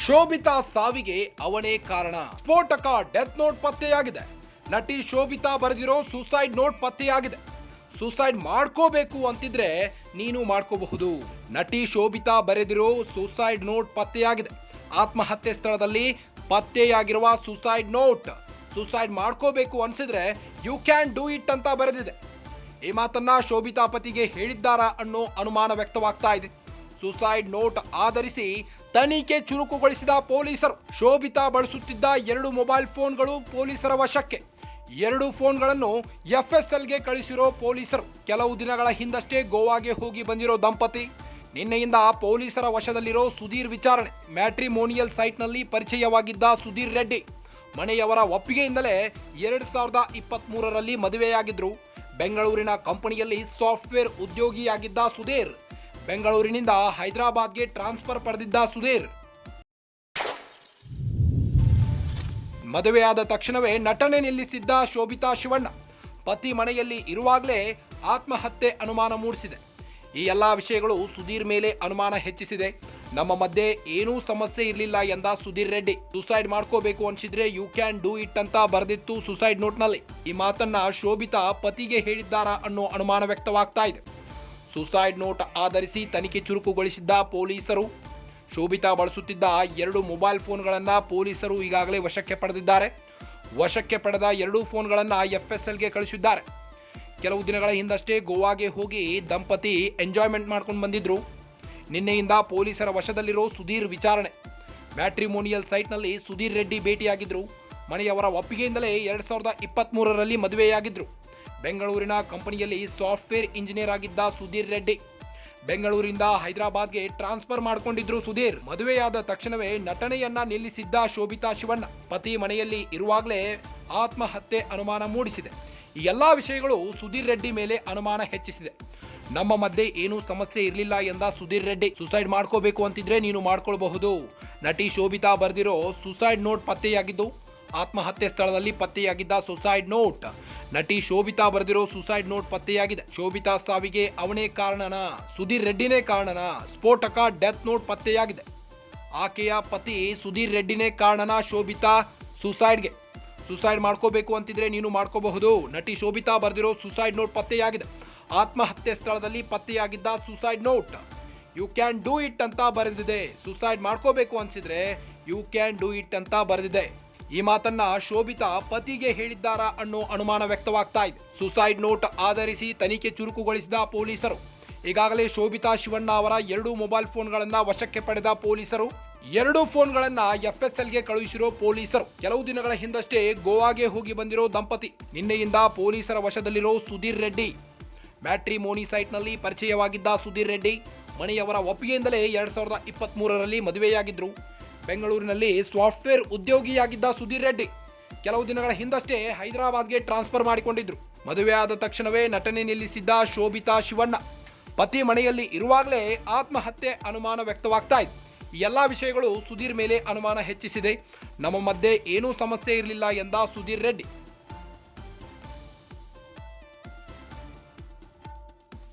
ಶೋಭಿತಾ ಸಾವಿಗೆ ಅವನೇ ಕಾರಣ. ಸ್ಫೋಟಕ ಡೆತ್ ನೋಟ್ ಪತ್ತೆಯಾಗಿದೆ. ನಟಿ ಶೋಭಿತಾ ಬರೆದಿರೋ ಸೂಸೈಡ್ ನೋಟ್ ಪತ್ತೆಯಾಗಿದೆ. ಸೂಸೈಡ್ ಮಾಡ್ಕೋಬೇಕು ಅಂತಿದ್ರೆ ನೀನು ಮಾಡ್ಕೋಬಹುದು. ನಟಿ ಶೋಭಿತಾ ಬರೆದಿರೋ ಸೂಸೈಡ್ ನೋಟ್ ಪತ್ತೆಯಾಗಿದೆ. ಆತ್ಮಹತ್ಯೆ ಸ್ಥಳದಲ್ಲಿ ಪತ್ತೆಯಾಗಿರುವ ಸೂಸೈಡ್ ನೋಟ್. ಸೂಸೈಡ್ ಮಾಡ್ಕೋಬೇಕು ಅನ್ಸಿದ್ರೆ ಯು ಕ್ಯಾನ್ ಡೂ ಇಟ್ ಅಂತ ಬರೆದಿದೆ. ಈ ಮಾತನ್ನ ಶೋಭಿತಾ ಪತಿಗೆ ಹೇಳಿದ್ದಾರಾ ಅನ್ನೋ ಅನುಮಾನ ವ್ಯಕ್ತವಾಗ್ತಾ ಇದೆ. ಸೂಸೈಡ್ ನೋಟ್ ಆಧರಿಸಿ ತನಿಖೆ ಚುರುಕುಗೊಳಿಸಿದ ಪೊಲೀಸರು. ಶೋಭಿತಾ ಬಳಸುತ್ತಿದ್ದ 2 ಮೊಬೈಲ್ ಫೋನ್ಗಳು ಪೊಲೀಸರ ವಶಕ್ಕೆ. 2 ಫೋನ್ಗಳನ್ನು FSLಗೆ ಕಳಿಸಿರೋ ಪೊಲೀಸರು. ಕೆಲವು ದಿನಗಳ ಹಿಂದಷ್ಟೇ ಗೋವಾಗೆ ಹೋಗಿ ಬಂದಿರೋ ದಂಪತಿ ನಿನ್ನೆಯಿಂದ ಪೊಲೀಸರ ವಶದಲ್ಲಿರೋ ಸುಧೀರ್ ವಿಚಾರಣೆ. ಮ್ಯಾಟ್ರಿಮೋನಿಯಲ್ ಸೈಟ್ನಲ್ಲಿ ಪರಿಚಯವಾಗಿದ್ದ ಸುಧೀರ್ ರೆಡ್ಡಿ ಮನೆಯವರ ಒಪ್ಪಿಗೆಯಿಂದಲೇ 2023ರಲ್ಲಿ ಮದುವೆಯಾಗಿದ್ರು. ಬೆಂಗಳೂರಿನ ಕಂಪನಿಯಲ್ಲಿ ಸಾಫ್ಟ್ವೇರ್ ಉದ್ಯೋಗಿಯಾಗಿದ್ದ ಸುಧೀರ್ ಬೆಂಗಳೂರಿನಿಂದ ಹೈದರಾಬಾದ್ಗೆ ಟ್ರಾನ್ಸ್ಫರ್ ಪಡೆದಿದ್ದ ಸುಧೀರ್ ಮದುವೆಯಾದ ತಕ್ಷಣವೇ ನಟನೆ ನಿಲ್ಲಿಸಿದ್ದ ಶೋಭಿತಾ ಶಿವಣ್ಣ ಪತಿ ಮನೆಯಲ್ಲಿ ಇರುವಾಗಲೇ ಆತ್ಮಹತ್ಯೆ ಅನುಮಾನ ಮೂಡಿಸಿದೆ. ಈ ಎಲ್ಲಾ ವಿಷಯಗಳು ಸುಧೀರ್ ಮೇಲೆ ಅನುಮಾನ ಹೆಚ್ಚಿಸಿದೆ. ನಮ್ಮ ಮಧ್ಯೆ ಏನೂ ಸಮಸ್ಯೆ ಇರಲಿಲ್ಲ ಎಂದ ಸುಧೀರ್ ರೆಡ್ಡಿ. ಸೂಸೈಡ್ ಮಾಡ್ಕೋಬೇಕು ಅನ್ಸಿದ್ರೆ ಯು ಕ್ಯಾನ್ ಡೂ ಇಟ್ ಅಂತ ಬರೆದಿತ್ತು ಸೂಸೈಡ್ ನೋಟ್ನಲ್ಲಿ. ಈ ಮಾತನ್ನ ಶೋಭಿತಾ ಪತಿಗೆ ಹೇಳಿದ್ದಾರಾ ಅನ್ನೋ ಅನುಮಾನ ವ್ಯಕ್ತವಾಗ್ತಾ ಇದೆ. ಸೂಸೈಡ್ ನೋಟ್ ಆಧರಿಸಿ ತನಿಖೆ ಚುರುಕುಗೊಳಿಸಿದ್ದ ಪೊಲೀಸರು. ಶೋಭಿತಾ ಬಳಸುತ್ತಿದ್ದ 2 ಮೊಬೈಲ್ ಫೋನ್ಗಳನ್ನು ಪೊಲೀಸರು ಈಗಾಗಲೇ ವಶಕ್ಕೆ ಪಡೆದಿದ್ದಾರೆ. ವಶಕ್ಕೆ ಪಡೆದ 2 ಫೋನ್ಗಳನ್ನು FSLಗೆ ಕಳಿಸಿದ್ದಾರೆ. ಕೆಲವು ದಿನಗಳ ಹಿಂದಷ್ಟೇ ಗೋವಾಗೆ ಹೋಗಿ ದಂಪತಿ ಎಂಜಾಯ್ಮೆಂಟ್ ಮಾಡ್ಕೊಂಡು ಬಂದಿದ್ರು. ನಿನ್ನೆಯಿಂದ ಪೊಲೀಸರ ವಶದಲ್ಲಿರೋ ಸುಧೀರ್ ವಿಚಾರಣೆ. ಮ್ಯಾಟ್ರಿಮೋನಿಯಲ್ ಸೈಟ್ನಲ್ಲಿ ಸುಧೀರ್ ರೆಡ್ಡಿ ಭೇಟಿಯಾಗಿದ್ರು. ಮನೆಯವರ ಒಪ್ಪಿಗೆಯಿಂದಲೇ 2023ರಲ್ಲಿ ಮದುವೆಯಾಗಿದ್ರು. ಬೆಂಗಳೂರಿನ ಕಂಪನಿಯಲ್ಲಿ ಸಾಫ್ಟ್ವೇರ್ ಇಂಜಿನಿಯರ್ ಆಗಿದ್ದ ಸುಧೀರ್ ರೆಡ್ಡಿ ಬೆಂಗಳೂರಿಂದ ಹೈದರಾಬಾದ್ಗೆ ಟ್ರಾನ್ಸ್ಫರ್ ಮಾಡಿಕೊಂಡಿದ್ರು ಸುಧೀರ್. ಮದುವೆಯಾದ ತಕ್ಷಣವೇ ನಟನೆಯನ್ನ ನಿಲ್ಲಿಸಿದ್ದ ಶೋಭಿತಾ ಶಿವಣ್ಣ ಪತಿ ಮನೆಯಲ್ಲಿ ಇರುವಾಗಲೇ ಆತ್ಮಹತ್ಯೆ ಅನುಮಾನ ಮೂಡಿಸಿದೆ. ಈ ಎಲ್ಲಾ ವಿಷಯಗಳು ಸುಧೀರ್ ರೆಡ್ಡಿ ಮೇಲೆ ಅನುಮಾನ ಹೆಚ್ಚಿಸಿದೆ. ನಮ್ಮ ಮಧ್ಯೆ ಏನೂ ಸಮಸ್ಯೆ ಇರಲಿಲ್ಲ ಎಂದ ಸುಧೀರ್ ರೆಡ್ಡಿ. ಸೂಸೈಡ್ ಮಾಡ್ಕೋಬೇಕು ಅಂತಿದ್ರೆ ನೀನು ಮಾಡ್ಕೊಳ್ಬಹುದು. ನಟಿ ಶೋಭಿತಾ ಬರೆದಿರೋ ಸೂಸೈಡ್ ನೋಟ್ ಪತ್ತೆಯಾಗಿದ್ದು ಆತ್ಮಹತ್ಯೆ ಸ್ಥಳದಲ್ಲಿ ಪತ್ತೆಯಾಗಿದ್ದ ಸೂಸೈಡ್ ನೋಟ್. ನಟಿ ಶೋಭಿತಾ ಬರೆದಿರೋ ಸೂಸೈಡ್ ನೋಟ್ ಪತ್ತೆಯಾಗಿದೆ. ಶೋಭಿತಾ ಸಾವಿಗೆ ಅವನೇ ಕಾರಣನಾ? ಸುಧೀರ್ ರೆಡ್ಡಿನೇ ಕಾರಣನಾ? ಸ್ಫೋಟಕ ಡೆತ್ ನೋಟ್ ಪತ್ತೆಯಾಗಿದೆ. ಆಕೆಯ ಪತಿ ಸುಧೀರ್ ರೆಡ್ಡಿನೇ ಕಾರಣನಾ ಶೋಭಿತಾ ಸೂಸೈಡ್ಗೆ? ಸೂಸೈಡ್ ಮಾಡ್ಕೋಬೇಕು ಅಂತಿದ್ರೆ ನೀನು ಮಾಡ್ಕೋಬಹುದು. ನಟಿ ಶೋಭಿತಾ ಬರೆದಿರೋ ಸೂಸೈಡ್ ನೋಟ್ ಪತ್ತೆಯಾಗಿದೆ. ಆತ್ಮಹತ್ಯೆ ಸ್ಥಳದಲ್ಲಿ ಪತ್ತೆಯಾಗಿದ್ದ suicide note. You can do it ಅಂತ ಬರೆದಿದೆ. ಸೂಸೈಡ್ ಮಾಡ್ಕೋಬೇಕು ಅನ್ಸಿದ್ರೆ ಯು ಕ್ಯಾನ್ ಡೂ ಇಟ್ ಅಂತ ಬರೆದಿದೆ. ಈ ಮಾತನ್ನ ಶೋಭಿತಾ ಪತಿಗೆ ಹೇಳಿದ್ದಾರಾ ಅನ್ನೋ ಅನುಮಾನ ವ್ಯಕ್ತವಾಗ್ತಾ ಇದೆ. ಸೂಸೈಡ್ ನೋಟ್ ಆಧರಿಸಿ ತನಿಖೆ ಚುರುಕುಗೊಳಿಸಿದ ಪೊಲೀಸರು. ಈಗಾಗಲೇ ಶೋಭಿತಾ ಶಿವಣ್ಣ ಅವರ 2 ಮೊಬೈಲ್ ಫೋನ್ಗಳನ್ನ ವಶಕ್ಕೆ ಪಡೆದ ಪೊಲೀಸರು. 2 ಫೋನ್ಗಳನ್ನ FSLಗೆ ಕಳುಹಿಸಿರೋ ಪೊಲೀಸರು. ಕೆಲವು ದಿನಗಳ ಹಿಂದಷ್ಟೇ ಗೋವಾಗೆ ಹೋಗಿ ಬಂದಿರೋ ದಂಪತಿ ನಿನ್ನೆಯಿಂದ ಪೊಲೀಸರ ವಶದಲ್ಲಿರೋ ಸುಧೀರ್ ರೆಡ್ಡಿ. ಮ್ಯಾಟ್ರಿಮೋನಿ ಸೈಟ್ನಲ್ಲಿ ಪರಿಚಯವಾಗಿದ್ದ ಸುಧೀರ್ ರೆಡ್ಡಿ ಮನೆಯವರ ಒಪ್ಪಿಗೆಯಿಂದಲೇ 2023ರಲ್ಲಿ ಮದುವೆಯಾಗಿದ್ರು. ಬೆಂಗಳೂರಿನಲ್ಲಿ ಸಾಫ್ಟ್ವೇರ್ ಉದ್ಯೋಗಿಯಾಗಿದ್ದ ಸುಧೀರ್ ರೆಡ್ಡಿ ಕೆಲವು ದಿನಗಳ ಹಿಂದಷ್ಟೇ ಹೈದರಾಬಾದ್ಗೆ ಟ್ರಾನ್ಸ್ಫರ್ ಮಾಡಿಕೊಂಡಿದ್ರು. ಮದುವೆಯಾದ ತಕ್ಷಣವೇ ನಟನೆ ನಿಲ್ಲಿಸಿದ್ದ ಶೋಭಿತಾ ಶಿವಣ್ಣ ಪತಿ ಮನೆಯಲ್ಲಿ ಇರುವಾಗಲೇ ಆತ್ಮಹತ್ಯೆ ಅನುಮಾನ ವ್ಯಕ್ತವಾಗ್ತಾ ಇದೆ. ಈ ಎಲ್ಲಾ ವಿಷಯಗಳು ಸುಧೀರ್ ಮೇಲೆ ಅನುಮಾನ ಹೆಚ್ಚಿಸಿದೆ. ನಮ್ಮ ಮಧ್ಯೆ ಏನೂ ಸಮಸ್ಯೆ ಇರಲಿಲ್ಲ ಎಂದ ಸುಧೀರ್ ರೆಡ್ಡಿ.